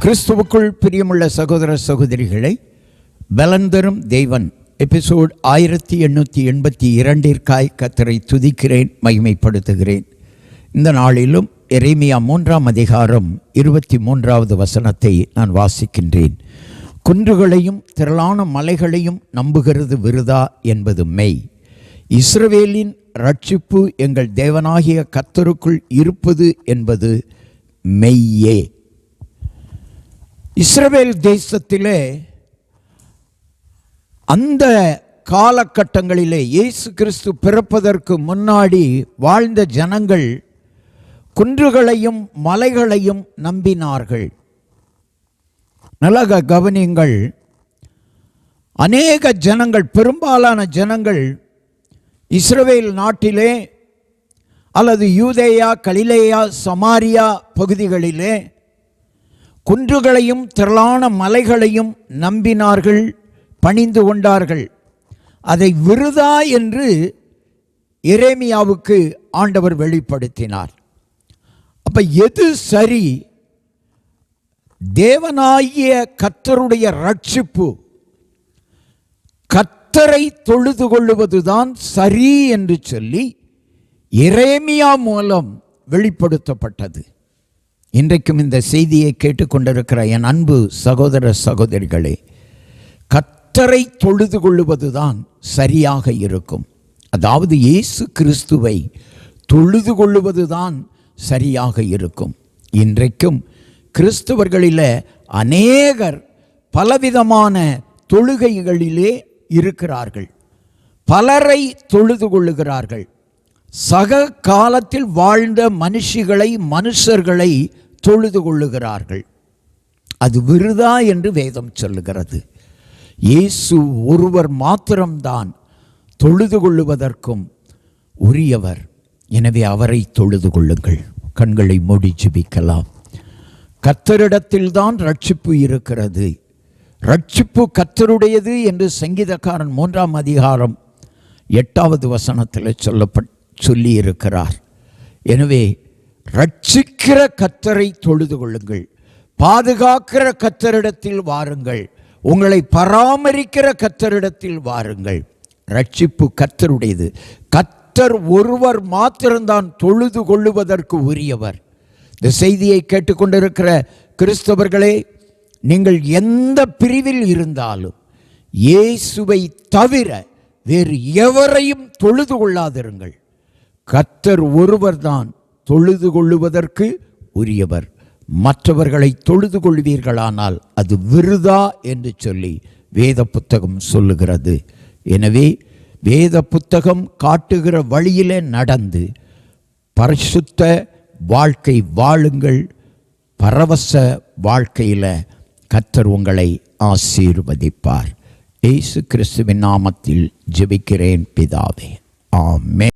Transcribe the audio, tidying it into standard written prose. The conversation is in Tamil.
கிறிஸ்துவுக்குள் பிரியமுள்ள சகோதர சகோதரிகளை, பலன் தரும் தேவன் எபிசோட் 1882 கர்த்தரை துதிக்கிறேன், மகிமைப்படுத்துகிறேன். இந்த நாளிலும் எரேமியா 3ஆம் அதிகாரம் 23வது வசனத்தை நான் வாசிக்கின்றேன். குன்றுகளையும் திரளான மலைகளையும் நம்புகிறது விருதா என்பது மெய். இஸ்ரவேலின் ரட்சிப்பு எங்கள் தேவனாகிய கர்த்தருக்குள் இருப்பது என்பது மெய்யே. இஸ்ரவேல் தேசத்திலே அந்த காலகட்டங்களிலே இயேசு கிறிஸ்து பிறப்பதற்கு முன்னாடி வாழ்ந்த ஜனங்கள் குன்றுகளையும் மலைகளையும் நம்பினார்கள். நல்லா கவனியுங்கள். அநேக ஜனங்கள், பெரும்பாலான ஜனங்கள் இஸ்ரவேல் நாட்டிலே அல்லது யூதேயா, கலிலேயா, சமாரியா பகுதிகளிலே குன்றுகளையும் திரளான மலைகளையும் நம்பினார்கள், பணிந்து கொண்டார்கள். அதை விருதா என்று எரேமியாவுக்கு ஆண்டவர் வெளிப்படுத்தினார். அப்ப எது சரி? தேவனாகிய கர்த்தருடைய ரட்சிப்பு, கர்த்தரை தொழுது கொள்ளுவதுதான் சரி என்று சொல்லி எரேமியா மூலம் வெளிப்படுத்தப்பட்டது. இன்றைக்கும் இந்த செய்தியை கேட்டுக்கொண்டிருக்கிற என் அன்பு சகோதர சகோதரிகளே, கர்த்தரை தொழுது கொள்ளுவதுதான் சரியாக இருக்கும். அதாவது இயேசு கிறிஸ்துவை தொழுது கொள்ளுவதுதான் சரியாக இருக்கும். இன்றைக்கும் கிறிஸ்தவர்களில் அநேகர் பலவிதமான தொழுகைகளிலே இருக்கிறார்கள். பலரை தொழுது கொள்ளுகிறார்கள். சக காலத்தில் வாழ்ந்த மனுஷர்களை தொழுது கொள்ளுகிறார்கள். அது விருதா என்று வேதம் சொல்லுகிறது. இயேசு ஒருவர் மாத்திரம்தான் தொழுது கொள்ளுவதற்கும் உரியவர். எனவே அவரை தொழுது கொள்ளுங்கள். கண்களை மூடி ஜெபிக்கலாம். கர்த்தரிடத்தில்தான் ரட்சிப்பு இருக்கிறது. ரட்சிப்பு கர்த்தருடையது என்று சங்கீதக்காரன் 3ஆம் அதிகாரம் 8வது வசனத்தில் சொல்லி இருக்கிறார். எனவே ரட்சிக்கிற கர்த்தரை தொழுது கொள்ளுங்கள். பாதுகாக்கிற கர்த்தரிடத்தில் வாருங்கள். உங்களை பராமரிக்கிற கர்த்தரிடத்தில் வாருங்கள். ரட்சிப்பு கர்த்தருடையது. கர்த்தர் ஒருவர் மாத்திரம்தான் தொழுது கொள்ளுவதற்கு உரியவர். இந்த செய்தியை கேட்டுக்கொண்டிருக்கிற கிறிஸ்தவர்களே, நீங்கள் எந்த பிரிவில் இருந்தாலும் இயேசுவை தவிர வேறு எவரையும் தொழுது கொள்ளாதிருங்கள். கர்த்தர் ஒருவர் தான் தொழுது கொள்ளுவதற்கு உரியவர். மற்றவர்களை தொழுது கொள்வீர்களானால் அது விருதா என்று சொல்லி வேத புத்தகம் சொல்லுகிறது. எனவே வேத புத்தகம் காட்டுகிற வழியிலே நடந்து பரிசுத்த வாழ்க்கை வாழுங்கள். பரவச வாழ்க்கையில் கர்த்தர் உங்களை ஆசீர்வதிப்பார். இயேசு கிறிஸ்துவின் நாமத்தில் ஜெபிக்கிறேன் பிதாவே, ஆமென்.